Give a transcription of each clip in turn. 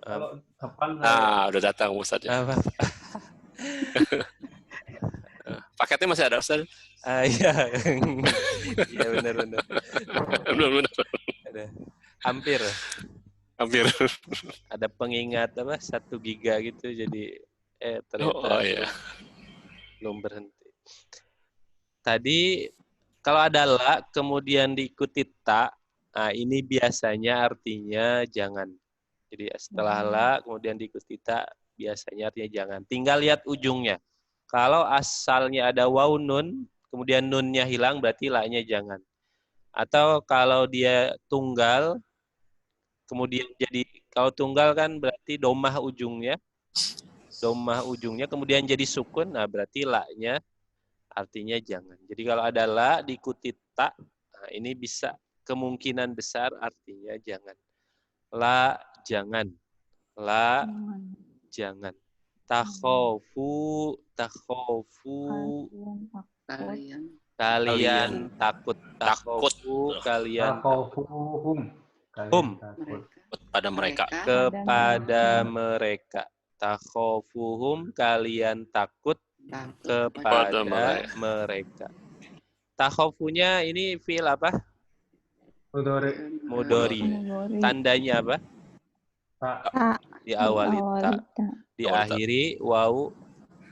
Kalau depan udah datang Ustaz ya. Apa? Paketnya masih ada Ustaz? Iya. Iya benar. Benar. Ada. Hampir. Ada pengingat 1 giga gitu, jadi ternyata iya. belum berhenti. Tadi kalau ada la kemudian diikuti ta, nah ini biasanya artinya jangan. Jadi setelah la kemudian diikuti ta, biasanya artinya jangan. Tinggal lihat ujungnya. Kalau asalnya ada waw nun, kemudian nunnya hilang, berarti la-nya jangan. Atau kalau dia tunggal, kemudian jadi, kalau tunggal kan berarti domah ujungnya, kemudian jadi sukun, nah berarti la-nya artinya jangan. Jadi kalau ada la diikuti ta, nah ini bisa kemungkinan besar artinya jangan. La jangan. La jangan. Takhofu. Kalian takut. Takhofu kalian takhofuhum. Pada mereka. Kepada mereka. Takhofuhum kalian takut kepada mereka. Takhofunya ini fi'il apa? Mudhari. Tandanya apa? Diawali ta. Diakhiri waw.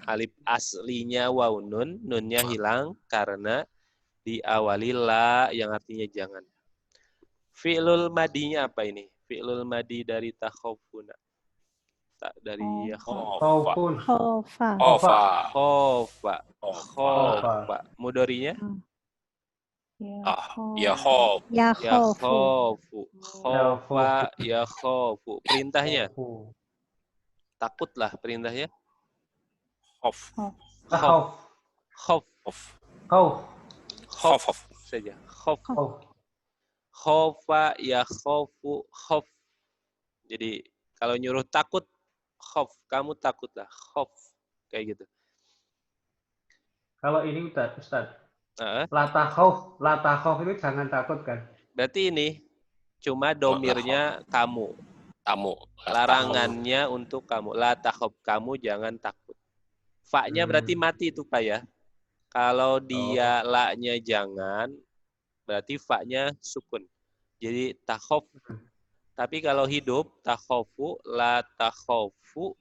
Alif aslinya waw nun. Nunnya hilang karena diawali la yang artinya jangan. Fi'lul madinya apa ini? Fi'lul madi dari takhofuna. Dari khofa. Mudharinya? Yakhofu. Khofa yakhofu. Perintahnya? Takutlah perintahnya. Khof saja. Khofa yakhofu khof. Jadi kalau nyuruh takut, khof, kamu takutlah, khof, kayak gitu. Kalau ini Ustaz. La takhaf itu jangan takut kan? Berarti ini cuma domirnya kamu. Larangannya untuk kamu. La takhaf, kamu jangan takut. Fa-nya berarti mati itu Pak ya. Kalau dia la-nya jangan, berarti fa-nya sukun. Jadi takhaf. Tapi kalau hidup, takhofu, la takhofu,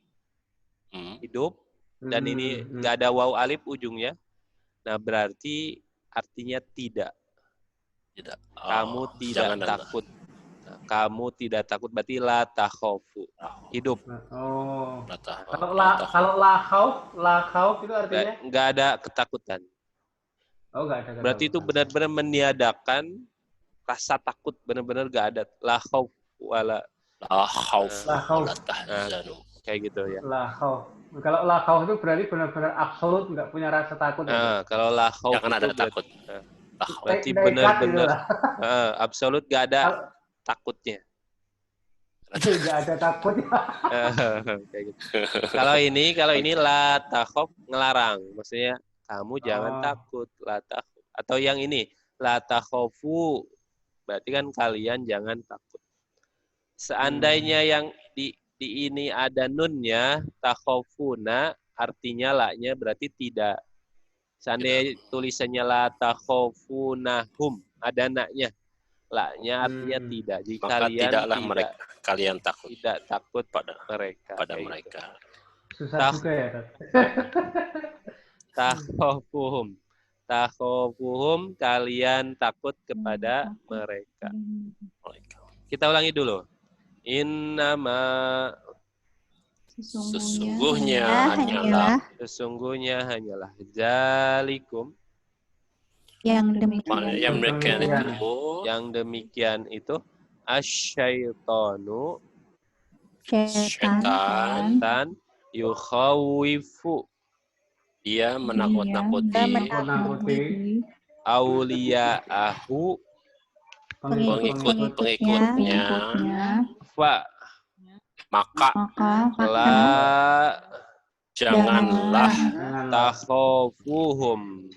hidup, dan ini nggak ada waw alif ujungnya, nah berarti artinya tidak. Kamu tidak takut. Nah, kamu tidak takut, berarti la takhofu, hidup. Kalau la khauf itu artinya? Nggak ada ketakutan. Nggak ada ketakutan. Berarti itu benar-benar meniadakan rasa takut, benar-benar nggak ada. La khauf. Wala kayak gitu ya. La khauf. Kalau la khauf itu berarti benar-benar absolut nggak punya rasa takut. Kalau la khauf jangan ada takut. Berarti benar-benar absolut nggak ada takutnya. Nggak ada takutnya. Kayak gitu. Kalau ini la takhaf ngelarang, maksudnya kamu jangan takut, la takhaf. Atau yang ini la takhafu, berarti kan kalian jangan takut. Seandainya yang di ini ada nunnya, takhofuna, artinya la-nya berarti tidak. Seandainya tulisannya la takhofunahum, ada na-nya. La-nya artinya tidak. Jadi maka kalian kalian takut. Tidak takut pada mereka. mereka. Gitu. Susah juga ya. Takhofuhum, kalian takut kepada mereka. Kita ulangi dulu. Innama sesungguhnya hanyalah zalikum yang demikian itu asyaitonu syaitan yukhawifu, dia menakut-nakuti auliya'ahu, pengikutnya, maka janganlah takhofuhum,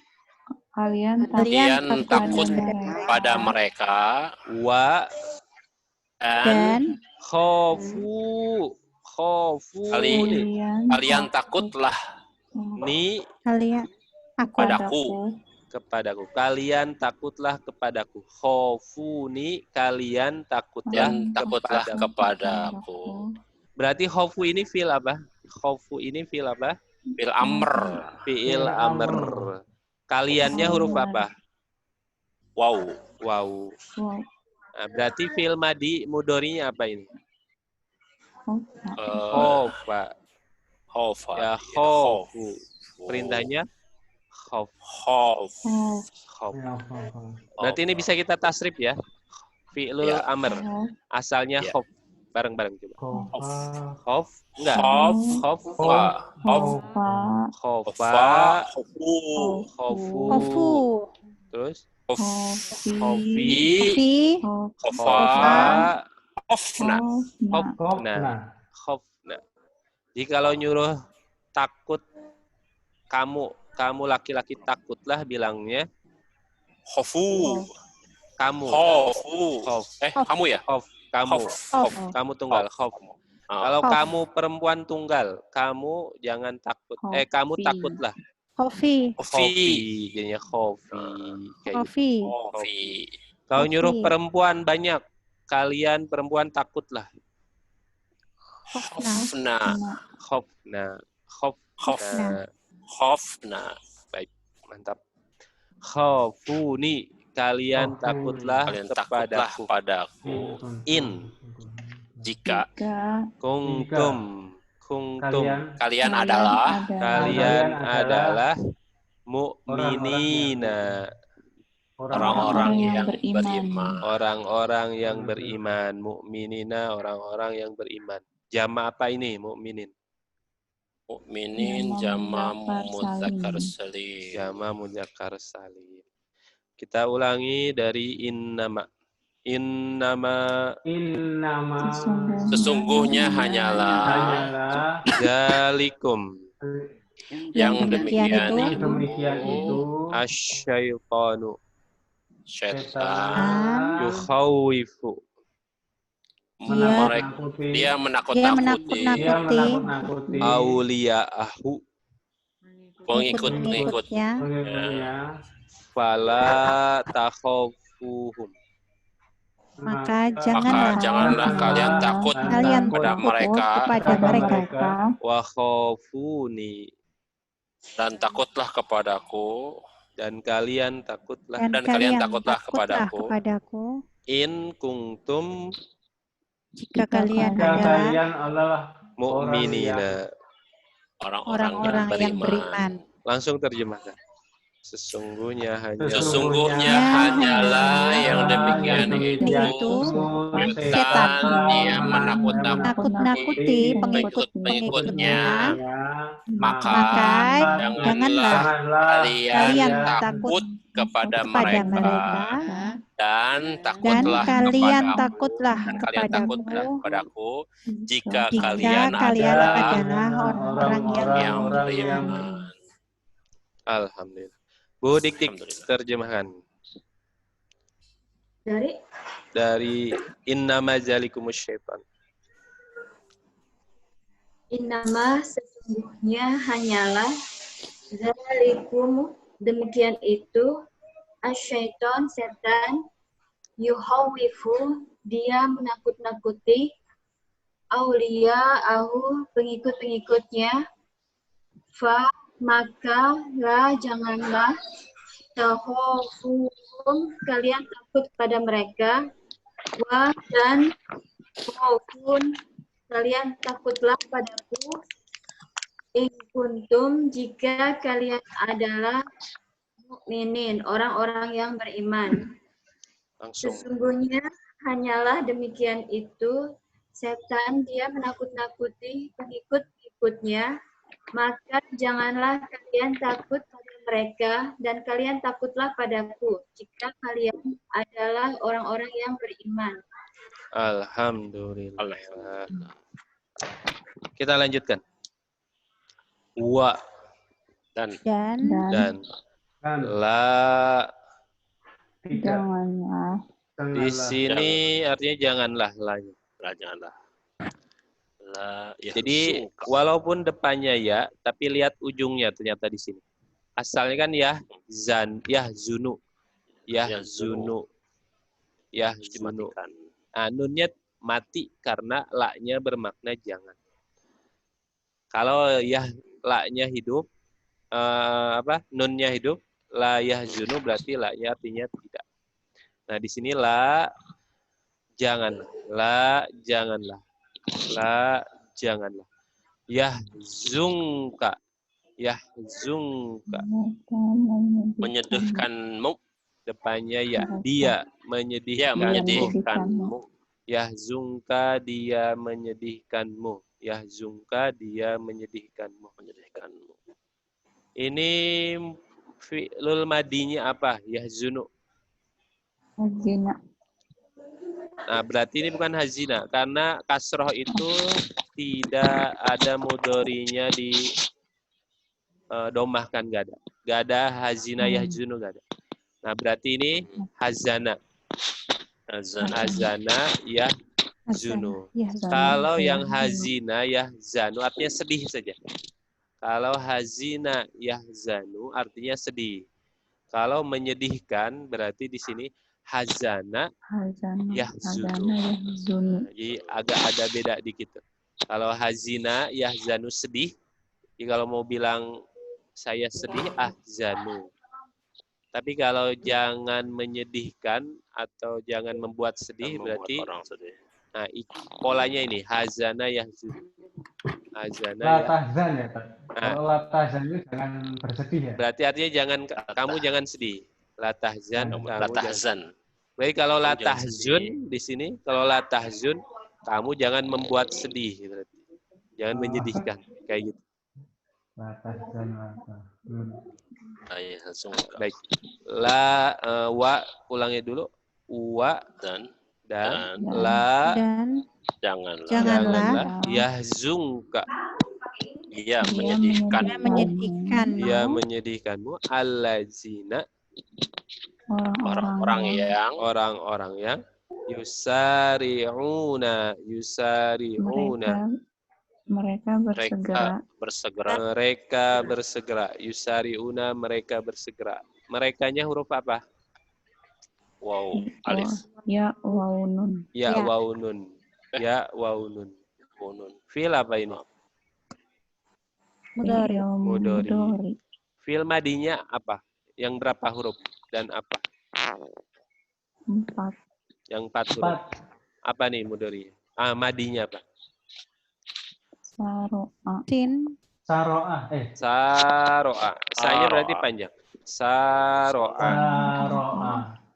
kalian takut pada mereka, dan dan khofu khofuni. Kalian takutlah Ni Kalian aku padaku. kepadaku. Kalian takutlah kepadaku. Khofuni, kalian takutlah Dan takutlah kepadaku. kepadaku. Berarti khofu ini fi'il apa? Khofu ini fi'il apa? Bil amr. Fi'il Fi'il amr. amr. Kaliannya huruf apa? Wow. Wow. Wow. Nah, berarti fi'il madi mudhari'nya apa ini? Khofa. Khofa. Ya khofu. Perintahnya khof. Khof. Khof. Ya, paham. Berarti ini bisa kita tasrif ya. Fi'lul Ya. amr. Asalnya Ya. khof. Bareng-bareng coba. Khofa. Khof. Enggak. Khof. Khof. Khof. Khofa. Khofa. Khofu. Khofu. Khofu. Terus. Khofi. Khofi. Khofa. Khofna. Khofna. Khofna. Jadi kalau nyuruh takut kamu laki-laki takutlah bilangnya Khofu. kamu. Khofu. Khof. Kamu ya? Khof. Kamu. Khof. Kamu tunggal. Khof. Kalau Khof. kamu perempuan tunggal, kamu jangan takut. Kamu Khofi. takutlah. Khofi. Khofi. Jadinya khofi. Kayak gitu. Khofi. Khofi. Kalau Khofi. nyuruh perempuan banyak, kalian perempuan takutlah. Khofna. Khofna. Khofna. Khofna. Khofna. Baik, mantap. Khofuni, kalian Khofuni. takutlah Kalian takutlah kepadaku. padaku. In. Jika Kuntum. kalian adalah Kalian adalah mu'minina. orang-orang yang beriman. Orang-orang yang beriman. Mu'minina, orang-orang yang beriman. Jama apa ini mu'minin? Mukminin jama mudzakkar salim. Jama mudzakkar salim. Kita ulangi dari innama. Innama Sesungguhnya hanyalah zalikum yang demikian itu asyaitanu syaitan yukhawifu dia menakut-nakuti awliya'ahu pengikut-pengikutnya. fala takhafuhum. Maka Maka janganlah kalian takut kepada mereka Wa khafuni, dan takutlah kepadaku dan kalian takutlah kepadaku in kuntum jika kalian adalah mu'minina, orang-orang yang beriman. Langsung terjemahkan. Sesungguhnya hanyalah yang demikian itu setan yang menakut-nakuti pengikut-pengikutnya, maka janganlah kalian takut kepada mereka dan kalian takutlah kepadaku jika kalian adalah orang-orang yang beriman. Alhamdulillah. Bu Dik-Dik, terjemahkan. Dari innama zalikumus syaitan. Innama sesungguhnya hanyalah zalikum demikian itu asyaiton setan yuhawifu dia menakut-nakuti auliya'ahu pengikut-pengikutnya fa maka janganlah takhafuhum kalian takut pada mereka wa dan khafun kalian takutlah padaku in kuntum jika kalian adalah mukminin orang-orang yang beriman. Langsung. Sesungguhnya hanyalah demikian itu setan dia menakut-nakuti pengikut-pengikutnya. Maka janganlah kalian takut pada mereka dan kalian takutlah padaku jika kalian adalah orang-orang yang beriman. Alhamdulillah. Kita lanjutkan. Wa dan la. janganlah Di sini artinya janganlah. Janganlah. Jadi walaupun depannya ya, tapi lihat ujungnya ternyata di sini. Asalnya kan ya zunu. Yahzunu. Nah, nunnya mati karena la-nya bermakna jangan. Kalau la-nya hidup, nunnya hidup, la yahzunu berarti la-nya artinya tidak. Nah, di sini la janganlah. La janganlah. Yahzunka. Menyedihkanmu. Depannya ya. Dia menyedihkanmu. Yahzunka dia menyedihkanmu. Ini fi'lul madinya apa? Yahzunu. Hazina. Nah, berarti ini bukan hazina. Karena kasroh itu tidak ada mudhori'nya di domahkan. Gak ada hazina yahzunu. Gak ada. Nah, berarti ini hazana yahzunu. Kalau yang hazina yahzanu artinya sedih saja. Kalau hazina yahzanu artinya sedih. Kalau menyedihkan berarti di sini hazana yahzunu. Jadi agak ada beda dikit. Kalau hazina yahzanu sedih, jadi kalau mau bilang saya sedih ahzanu. Tapi kalau jangan menyedihkan atau jangan membuat sedih berarti orang sedih. Nah, polanya ini hazana yahzunu. La tahzan ya, Pak. Kalau la tahzan itu jangan bersedih ya. Berarti artinya kamu jangan sedih. La tahzan, La tahzan. Baik, kalau la tahzun di sini, kalau la tahzun kamu jangan membuat sedih berarti. Jangan menyedihkan kayak gitu. La tahzan, la tahzun. Baik. La wa ulangnya dulu. Wa dan la janganlah yahzunka. Ia menyedihkanmu. Ia menyedihkanmu. Allazina orang-orang yang yusari'una mereka bersegera yusari'una mereka bersegera. Merekanya huruf apa? Waw, alif. Ya waunun. Fi'il apa ini? Mudhari. Fi'il madinya apa? Yang berapa huruf dan apa? 4. Yang 4 huruf. Apa nih mudhari? Madinya apa? Saro'a. Saro'a. Sa-nya berarti panjang. Saro'a.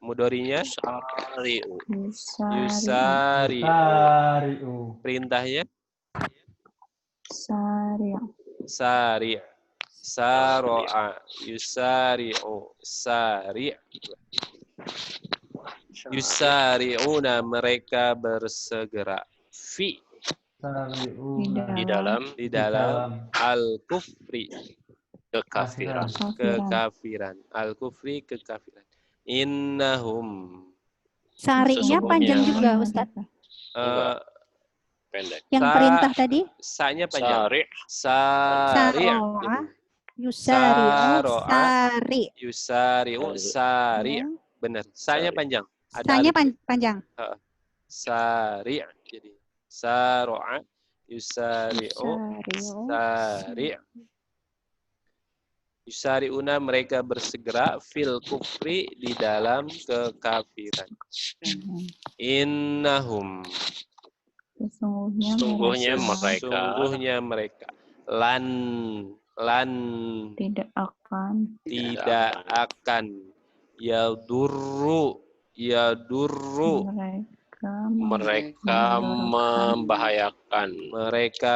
Mudharinya yusari'u. Perintahnya sari'. Saro'a. Yusari'u. Sari'. Yusari'una mereka bersegera. Di dalam al-kufri. Kekafiran. Al-kufri kekafiran. Innahum. Sari'nya panjang juga, Ustaz. Pendek. Yang perintah tadi? Sa-nya panjang. Saro'a. Yusari'u. Sari'. Benar. Sa-nya panjang. Sa-nya panjang. Sari'. Jadi saro'a. Yusari'u. Sari'. Yusari'una mereka bersegera fil kufri di dalam kekafiran. Innahum. Sungguhnya mereka. Lan. Tidak akan. Yadurru. Mereka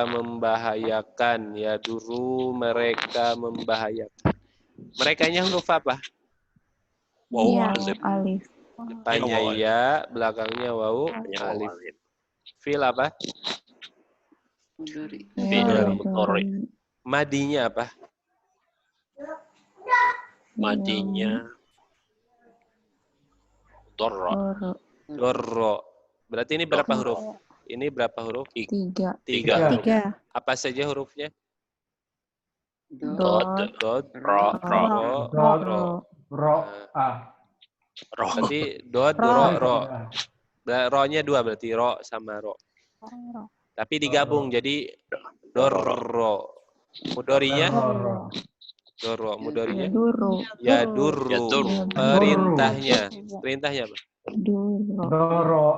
membahayakan. Yadurru mereka membahayakan. Merekanya huruf apa? Waw, alif. Depannya ya, belakangnya waw, alif. Fi'il apa? Mudhari. Madinya apa? Madinya dorro. Dorro. Berarti ini berapa huruf? Ini berapa huruf? 3. Tiga. 3. Apa saja hurufnya? Dot. Dot, Ro. Ro. Berarti dot, ro. Ro-nya 2 berarti ro sama ro. Tapi digabung jadi dorro. Mudorinya? Dorro. Mudorinya? Ya durru. Perintahnya apa? Durro.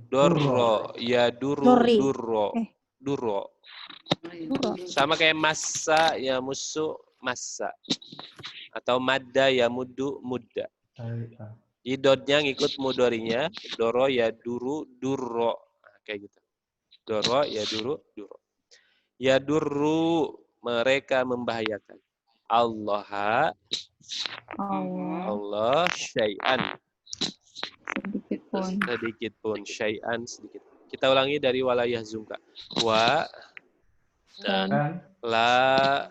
Dorro. Ya durro. Sama kayak massa ya musu massa. Atau madda ya mudda. Di dotnya ngikut mudorinya, doro ya durro. Nah, kayak gitu. Doro ya durro. Ya durru, mereka membahayakan. Allah syai'an. Sedikit pun. Syai'an sedikit. Kita ulangi dari wala yahzunka. Wa Dan la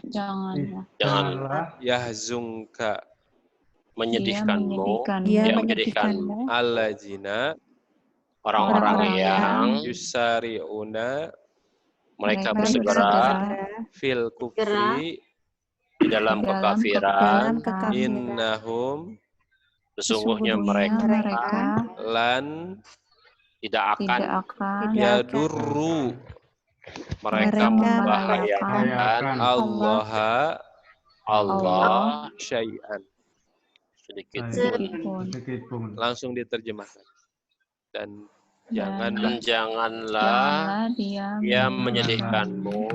Janganlah yahzunka. menyedihkanmu. Dia Yang menyedihkanmu. Allazina Orang-orang yang yusari'una mereka Mereka bersegera fil kufri di dalam kekafiran. innahum Sesungguhnya mereka lan tidak akan yadurru mereka membahayakan Allah syai'an. sedikit pun. Langsung diterjemahkan. Dan janganlah dia menyedihkanmu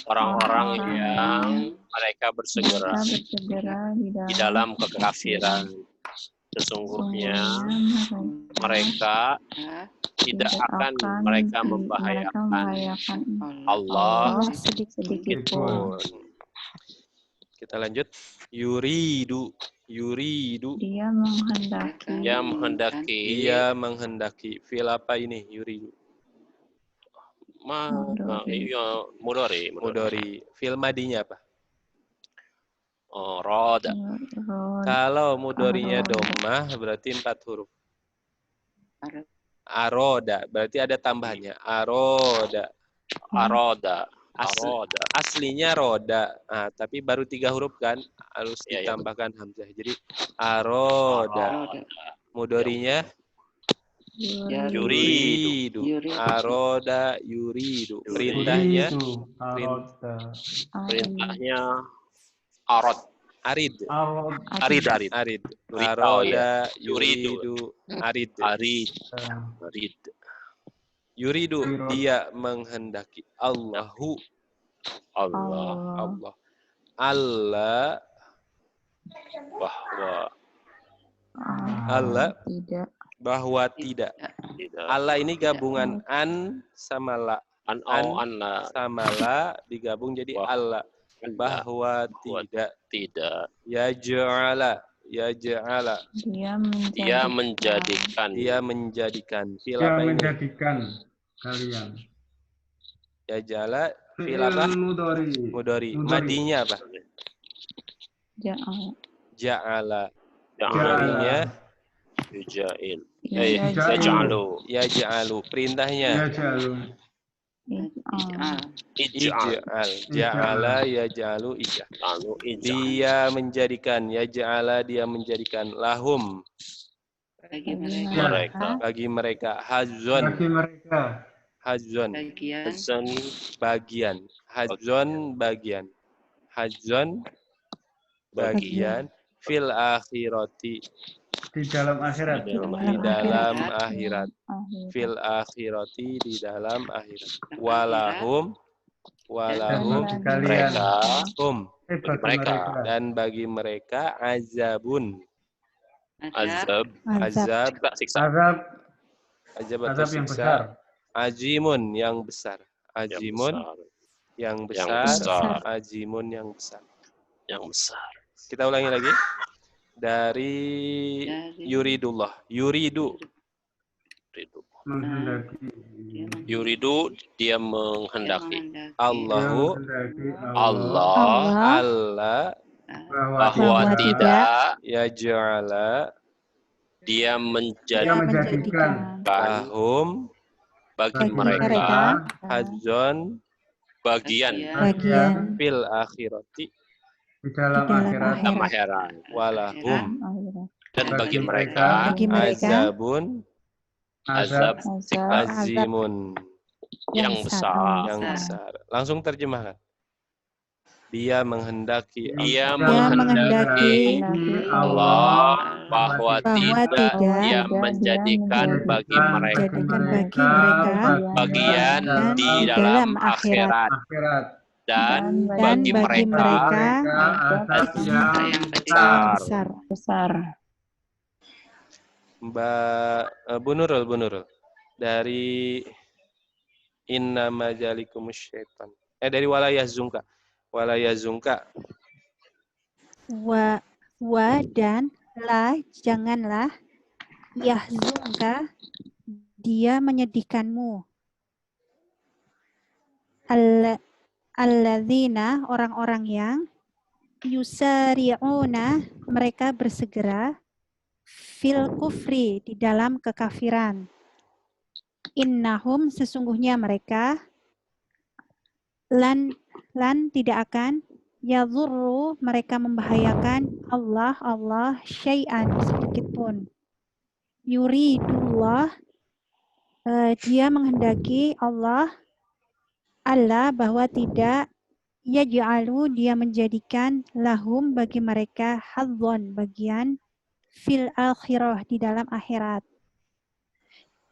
orang-orang yang mereka bersegera di dalam kekafiran. Sesungguhnya mereka tidak akan mereka membahayakan Allah sedikit pun. Kita lanjut. Yuridu. Dia menghendaki. Dia menghendaki. Fil apa ini? Yuridu. Mudori. Fil madinya apa? Roda. Kalau mudorinya domah berarti 4 huruf. Aroda berarti ada tambahannya. Aroda. Aslinya roda. Nah, tapi baru 3 huruf kan harus ditambahkan hamzah. Jadi aroda. Mudorinya yuridu. Aroda yuridu. Perintahnya arid. Aroda yuridu arid. Yuridu dia menghendaki. Allah bahwa tidak. Allah ini gabungan an sama la. An sama la digabung jadi Allah. Bahwa tidak. Ya ja'ala. Dia menjadikan. Fil apa ini? Kalian. Ya ja'ala. Fil apa? Mudori. Madinya apa? Ja'ala. Mudorinya yaj'alu. Perintahnya ij'al. Ja'ala yaj'alu ij'al. Dia menjadikan. Yaj'ala dia menjadikan. Lahum bagi mereka. Hazon bagian. Fil akhirati Di dalam akhirat. Fil akhirati di dalam akhirat. Walahum mereka dan bagi mereka azabun. Azab atau siksa. Azimun yang besar. Azimun yang besar. Kita ulangi lagi. Dari yuridullah. Yuridu dia menghendaki. Allah bahwa tidak yaj'ala Dia menjadikan lahum bagi mereka hazon bagian fil akhirati di dalam akhirat akhirat walahum dan bagi mereka azabun azab azimun yang besar. yang besar. Langsung terjemahkan. Dia menghendaki Dia menghendaki Allah bahwa tidak Dia menjadikan bagi mereka bagian di dalam akhirat dan bagi mereka azab yang besar. Mbak Bu Nurul dari inna majalikumus syaitan. Dari walayahzunka. Wa dan la janganlah yahzunka dia menyedihkanmu. Alladzina orang-orang yang yusari'una mereka bersegera fil kufri di dalam kekafiran. Innahum sesungguhnya mereka lan tidak akan yadhurru mereka membahayakan Allah syai'an sedikit pun. Yuridullah dia menghendaki Allah bahwa tidak yaj'alu dia menjadikan lahum bagi mereka hadzon bagian fil akhirah di dalam akhirat.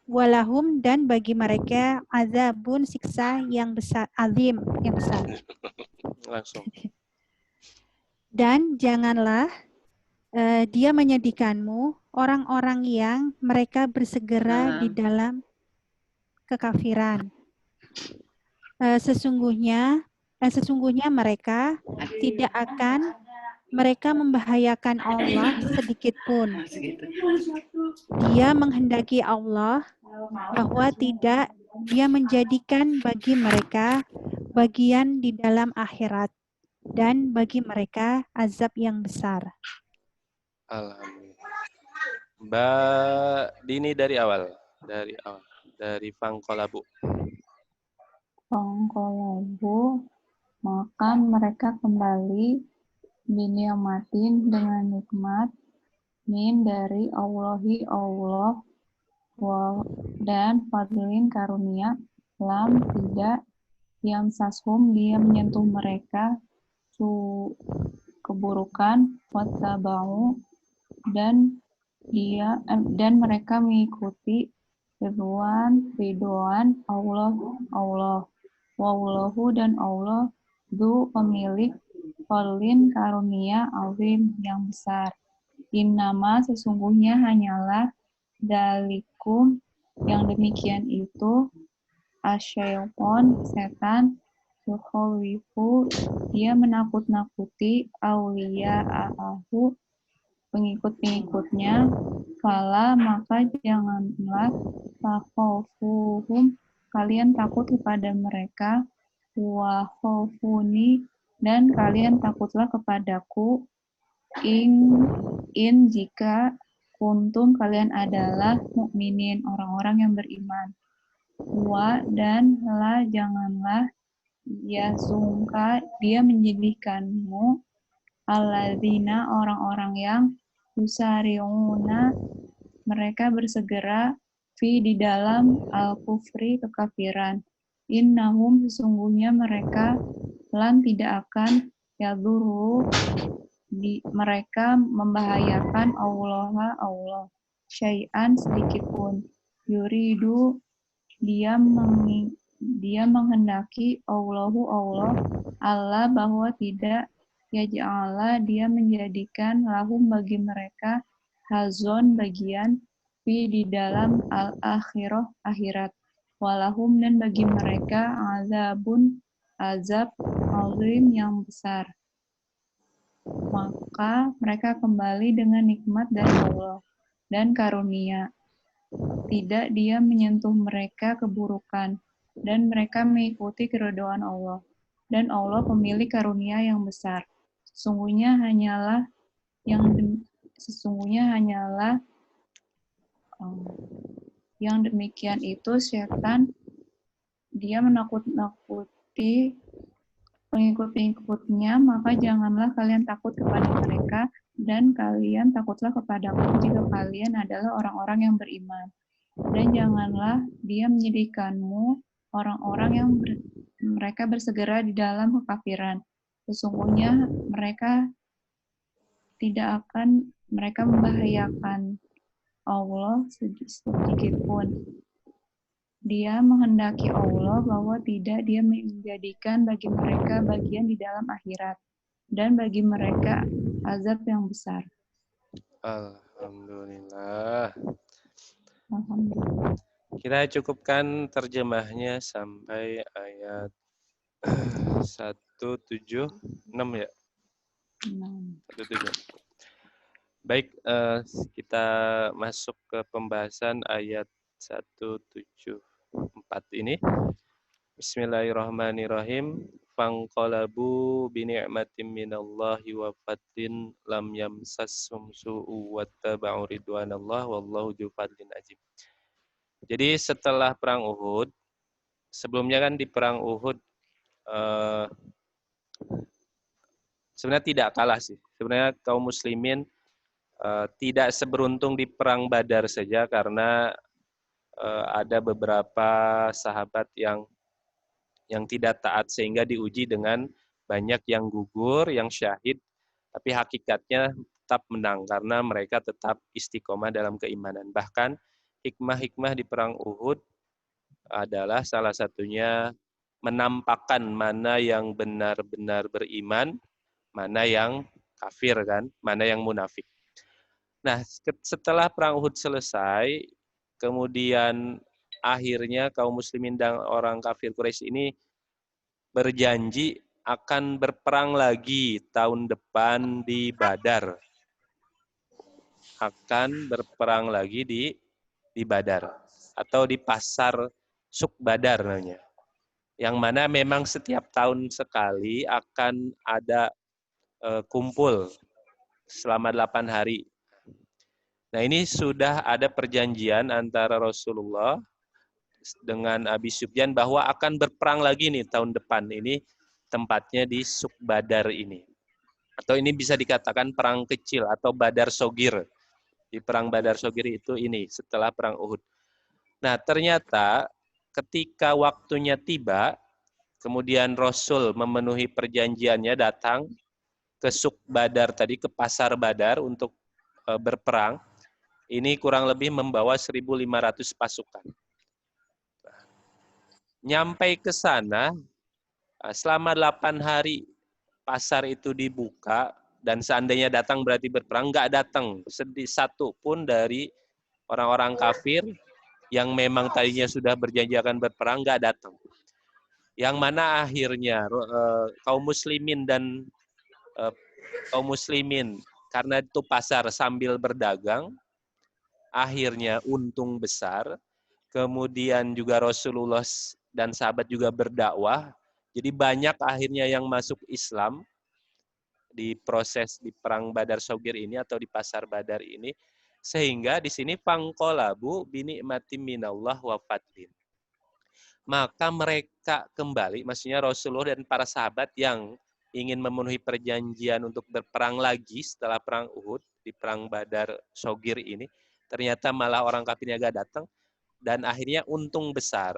Walahum dan bagi mereka azabun siksa yang besar, azim yang besar. Langsung. Dan janganlah dia menyedihkanmu orang-orang yang mereka bersegera di dalam kekafiran. Sesungguhnya mereka tidak akan mereka membahayakan Allah sedikit pun. Dia menghendaki Allah bahwa tidak dia menjadikan bagi mereka bagian di dalam akhirat dan bagi mereka azab yang besar. Alhamdulillah. Mbak Dini dari awal. Dari Fangkolabu. Fangkolabu, maka mereka kembali biniamatin dengan nikmat min dari Allahi Allah dan fadlin karunia lam tidak yamsashum dia menyentuh mereka keburukan wattabau dan mereka mengikuti ridwan Allah wallahu dan Allah du pemilik fadlin karunia azim yang besar. Innama sesungguhnya hanyalah dalikum yang demikian itu asyaiton setan yukhawifu dia menakut-nakuti auliya'ahu pengikut-pengikutnya fala maka janganlah takhafuhum kalian takut kepada mereka wa khafuni dan kalian takutlah kepadaku in jika kuntum kalian adalah mukminin orang-orang yang beriman. Wa dan la janganlah yasungka dia menjadikanmu alladzina orang-orang yang yusari'una mereka bersegera fi di dalam al-kufri kekafiran. Innahum sesungguhnya mereka lan tidak akan yadurru mereka membahayakan Allah syai'an sedikit pun. Yuridu dia menghendaki Allah bahwa tidak yaj'ala dia menjadikan lahum bagi mereka hazon bagian fi di dalam al-akhirah akhirat walahum dan bagi mereka azab azim yang besar. Maka mereka kembali dengan nikmat dari Allah dan karunia. Tidak dia menyentuh mereka keburukan dan mereka mengikuti keridhaan Allah. Dan Allah pemilik karunia yang besar. Sesungguhnya hanyalah Yang demikian itu setan, dia menakut-nakuti pengikut-pengikutnya, maka janganlah kalian takut kepada mereka, dan kalian takutlah kepadaku jika kalian adalah orang-orang yang beriman. Dan janganlah dia menyedihkanmu orang-orang yang mereka bersegera di dalam kekafiran. Sesungguhnya mereka membahayakan Allah sedikit pun. Dia menghendaki Allah bahwa tidak dia menjadikan bagi mereka bagian di dalam akhirat, dan bagi mereka azab yang besar. Alhamdulillah. Alhamdulillah. Kita cukupkan terjemahnya sampai ayat 176 ya. 176. Baik, kita masuk ke pembahasan ayat 174 ini. Bismillahirrahmanirrahim. Fanqalabu bini'matin minallahi wa fadlin lam yamsassum su'u wattaba'u ridwanallah wallahu dzu fadlin azim. Jadi setelah perang Uhud, sebelumnya kan di perang Uhud sebenarnya tidak kalah sih. Sebenarnya kaum muslimin tidak seberuntung di perang Badar saja karena ada beberapa sahabat yang tidak taat sehingga diuji dengan banyak yang gugur, yang syahid, tapi hakikatnya tetap menang karena mereka tetap istiqomah dalam keimanan. Bahkan hikmah-hikmah di perang Uhud adalah salah satunya menampakkan mana yang benar-benar beriman, mana yang kafir kan, mana yang munafik. Nah, setelah perang Uhud selesai, kemudian akhirnya kaum muslimin dan orang kafir Quraisy ini berjanji akan berperang lagi tahun depan di Badar. Akan berperang lagi di Badar atau di pasar Suk Badar namanya. Yang mana memang setiap tahun sekali akan ada kumpul selama 8 hari. Nah, ini sudah ada perjanjian antara Rasulullah dengan Abi Sufyan bahwa akan berperang lagi nih tahun depan. Ini tempatnya di Suk Badar ini. Atau ini bisa dikatakan perang kecil atau Badar Sogir. Di perang Badar Sogir itu ini setelah perang Uhud. Nah, ternyata ketika waktunya tiba, kemudian Rasul memenuhi perjanjiannya datang ke Suk Badar tadi, ke pasar Badar untuk berperang. Ini kurang lebih membawa 1.500 pasukan. Nyampai ke sana, selama 8 hari pasar itu dibuka, dan seandainya datang berarti berperang, nggak datang satu pun dari orang-orang kafir yang memang tadinya sudah berjanji akan berperang, nggak datang. Yang mana akhirnya kaum muslimin karena itu pasar sambil berdagang, akhirnya untung besar. Kemudian juga Rasulullah dan sahabat juga berdakwah. Jadi banyak akhirnya yang masuk Islam di proses di perang Badar Sogir ini atau di pasar Badar ini. Sehingga di sini fangqalabu binikmatin minallah wa fadlin. Maka mereka kembali, maksudnya Rasulullah dan para sahabat yang ingin memenuhi perjanjian untuk berperang lagi setelah perang Uhud, di perang Badar Sogir ini, ternyata malah orang kafirnya gak datang, dan akhirnya untung besar.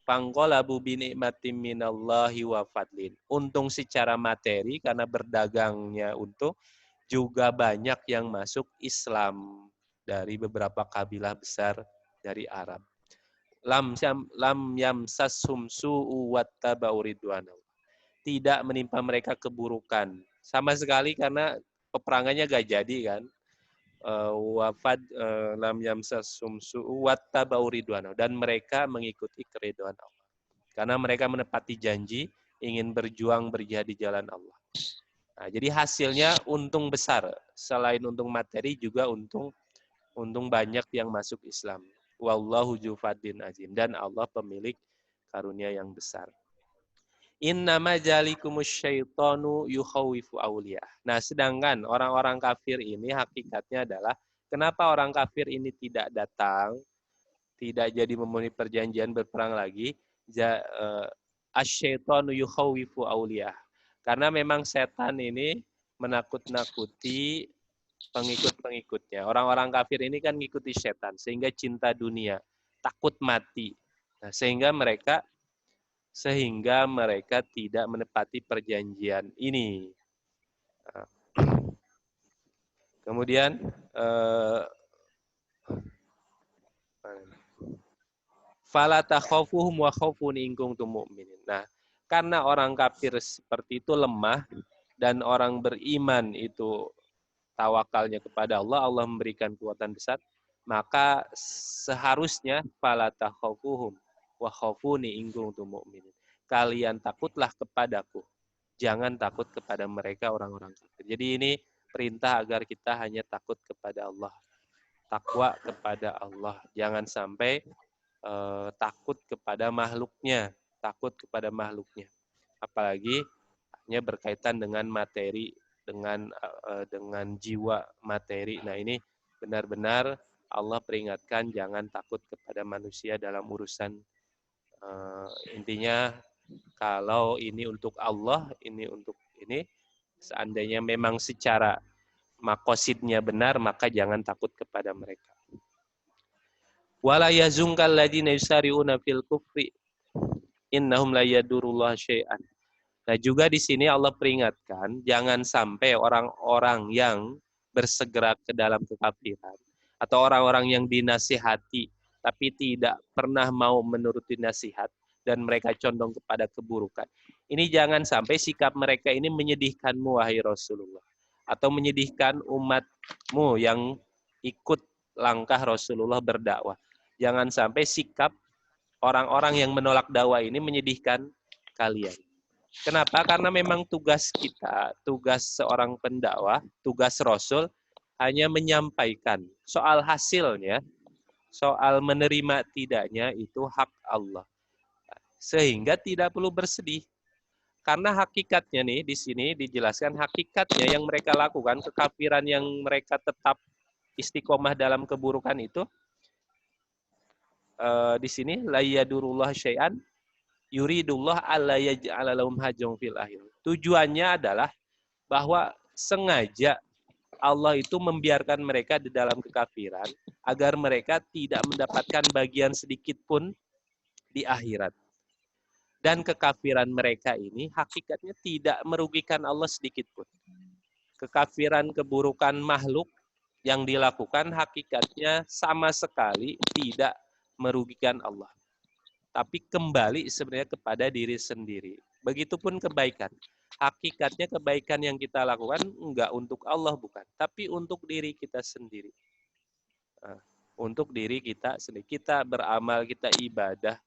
Fangqalabu binikmatin minallahi wa fadlin. Untung secara materi karena berdagangnya untung, juga banyak yang masuk Islam dari beberapa kabilah besar dari Arab. Lam yamsashum su'u wattaba'u ridwanallah. Tidak menimpa mereka keburukan sama sekali karena peperangannya gak jadi kan. Lam yamsashum su'u wattaba'u ridwanallah, dan mereka mengikuti keridhaan Allah. Karena mereka menepati janji ingin berjuang berjihad di jalan Allah. Nah, jadi hasilnya untung besar. Selain untung materi juga untung banyak yang masuk Islam. Wallahu dzu fadlin azim, dan Allah pemilik karunia yang besar. Innama jalikumus syaitanu yukhawifu awliya. Nah, sedangkan orang-orang kafir ini hakikatnya adalah Kenapa orang kafir ini tidak datang, tidak jadi memenuhi perjanjian berperang lagi? Asy-syaitanu yukhawifu awliyah. Karena memang setan ini menakut-nakuti pengikut-pengikutnya. Orang-orang kafir ini kan ngikuti setan, sehingga cinta dunia, takut mati. Nah, sehingga mereka tidak menepati perjanjian ini. Nah, kemudian fala takhafuhum wa khafuni in kuntum mu'minin. Nah, karena orang kafir seperti itu lemah dan orang beriman itu tawakalnya kepada Allah, Allah memberikan kekuatan besar, maka seharusnya fala takhafuhum wa khafuni in kuntum mu'minin. Kalian takutlah kepadaku, jangan takut kepada mereka orang-orang kafir. Jadi ini perintah agar kita hanya takut kepada Allah. Takwa kepada Allah. Jangan sampai takut kepada makhluknya. Takut kepada makhluknya. Apalagi hanya berkaitan dengan materi, dengan jiwa materi. Nah ini benar-benar Allah peringatkan jangan takut kepada manusia dalam urusan intinya kalau ini untuk Allah, ini untuk ini, seandainya memang secara makosidnya benar, maka jangan takut kepada mereka. Wala yazungkal ladina yusari'una fil kufri innahum la yadurullah syai'an. Nah, juga di sini Allah peringatkan jangan sampai orang-orang yang bersegera ke dalam kekafiran atau orang-orang yang dinasihati tapi tidak pernah mau menuruti nasihat dan mereka condong kepada keburukan. Ini jangan sampai sikap mereka ini menyedihkanmu wahai Rasulullah atau menyedihkan umatmu yang ikut langkah Rasulullah berdakwah. Jangan sampai sikap orang-orang yang menolak dakwah ini menyedihkan kalian. Kenapa? Karena memang tugas kita, tugas seorang pendakwah, tugas Rasul hanya menyampaikan. Soal hasilnya, soal menerima tidaknya itu hak Allah. Sehingga tidak perlu bersedih. Karena hakikatnya nih di sini dijelaskan hakikatnya yang mereka lakukan, kekafiran yang mereka tetap istiqomah dalam keburukan itu di sini la yadurullah syai'an yuridullah alla yaj'ala lahum hajjun fil akhir. Tujuannya adalah bahwa sengaja Allah itu membiarkan mereka di dalam kekafiran agar mereka tidak mendapatkan bagian sedikit pun di akhirat. Dan kekafiran mereka ini hakikatnya tidak merugikan Allah sedikit pun. Kekafiran keburukan makhluk yang dilakukan hakikatnya sama sekali tidak merugikan Allah. Tapi kembali sebenarnya kepada diri sendiri. Begitupun kebaikan. Hakikatnya kebaikan yang kita lakukan enggak untuk Allah bukan, tapi untuk diri kita sendiri. Nah, untuk diri kita sendiri. Kita beramal, kita ibadah.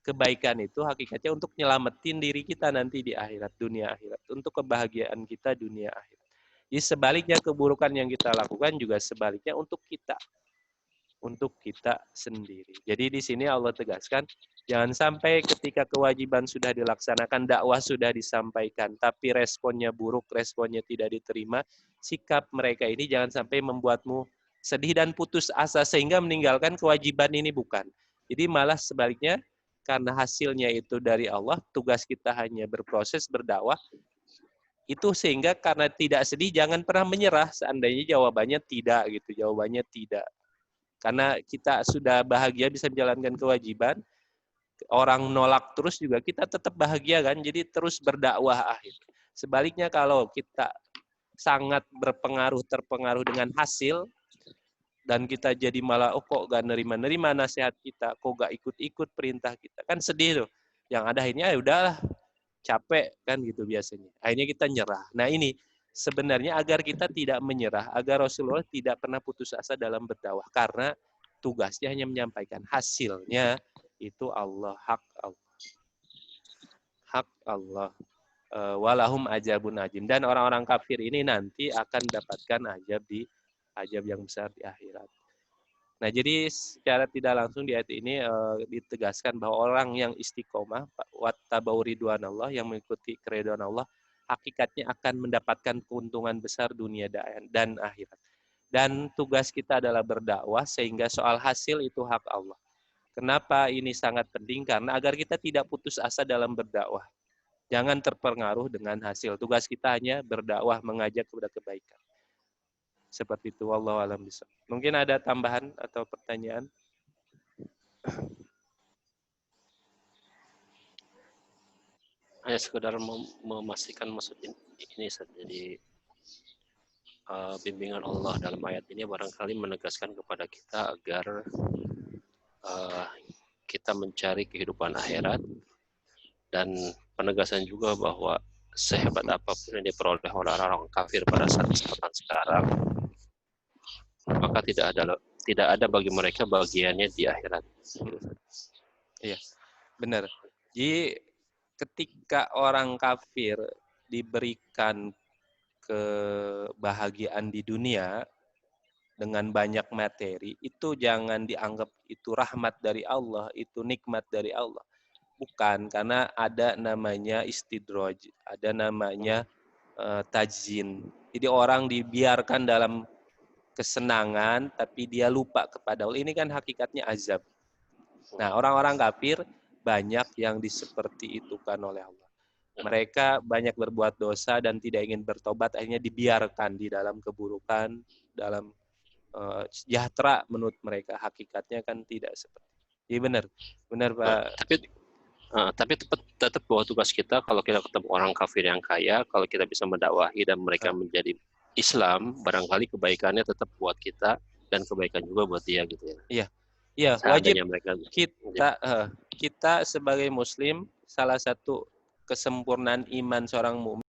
Kebaikan itu hakikatnya untuk nyelamatin diri kita nanti di akhirat, dunia akhirat. Untuk kebahagiaan kita dunia akhirat. Jadi sebaliknya keburukan yang kita lakukan juga sebaliknya untuk kita. Untuk kita sendiri. Jadi di sini Allah tegaskan, jangan sampai ketika kewajiban sudah dilaksanakan, dakwah sudah disampaikan, tapi responnya buruk, responnya tidak diterima, sikap mereka ini jangan sampai membuatmu sedih dan putus asa sehingga meninggalkan kewajiban ini bukan. Jadi malah sebaliknya, karena hasilnya itu dari Allah, tugas kita hanya berproses, berdakwah, itu sehingga karena tidak sedih, jangan pernah menyerah, seandainya jawabannya tidak, gitu. Jawabannya tidak. Karena kita sudah bahagia bisa menjalankan kewajiban, orang nolak terus juga kita tetap bahagia kan, jadi terus berdakwah akhir. Sebaliknya kalau kita sangat terpengaruh dengan hasil, dan kita jadi malah, oh kok gak nerima nasihat kita, kok gak ikut-ikut perintah kita, kan sedih tuh. Yang ada akhirnya ya udahlah, capek kan gitu biasanya. Akhirnya kita nyerah. Nah ini sebenarnya agar kita tidak menyerah, agar Rasulullah tidak pernah putus asa dalam berdakwah, karena tugasnya hanya menyampaikan, hasilnya itu Allah, hak Allah. Hak Allah. Walahum ajabun ajim. Dan orang-orang kafir ini nanti akan mendapatkan ajab yang besar di akhirat. Nah, jadi secara tidak langsung di ayat ini ditegaskan bahwa orang yang istiqomah, wattabau ridwanallah, yang mengikuti keridhaan Allah, hakikatnya akan mendapatkan keuntungan besar dunia dan akhirat. Dan tugas kita adalah berdakwah, sehingga soal hasil itu hak Allah. Kenapa ini sangat penting? Karena agar kita tidak putus asa dalam berdakwah. Jangan terpengaruh dengan hasil. Tugas kita hanya berdakwah, mengajak kepada kebaikan. Seperti itu, wallahu a'lam bishawab. Mungkin ada tambahan atau pertanyaan? Hanya sekedar memastikan maksud ini saja. Jadi bimbingan Allah dalam ayat ini barangkali menegaskan kepada kita agar kita mencari kehidupan akhirat, dan penegasan juga bahwa sehebat apapun yang diperoleh oleh orang kafir pada saat kesempatan sekarang, maka tidak ada bagi mereka bagiannya di akhirat. Iya, benar. Jadi ketika orang kafir diberikan kebahagiaan di dunia dengan banyak materi, itu jangan dianggap itu rahmat dari Allah, itu nikmat dari Allah. Bukan, karena ada namanya istidraj, ada namanya tajzin. Jadi orang dibiarkan dalam kesenangan, tapi dia lupa kepada Allah. Ini kan hakikatnya azab. Nah, orang-orang kafir banyak yang diseperti itu kan oleh Allah. Mereka banyak berbuat dosa dan tidak ingin bertobat, akhirnya dibiarkan di dalam keburukan, dalam sejahtera menurut mereka. Hakikatnya kan tidak seperti itu. Iya benar Pak. Tapi tetap bahwa tugas kita kalau kita ketemu orang kafir yang kaya, kalau kita bisa mendakwahi dan mereka menjadi Islam, barangkali kebaikannya tetap buat kita dan kebaikan juga buat dia gitu ya. Iya, wajib kita sebagai muslim, salah satu kesempurnaan iman seorang mukmin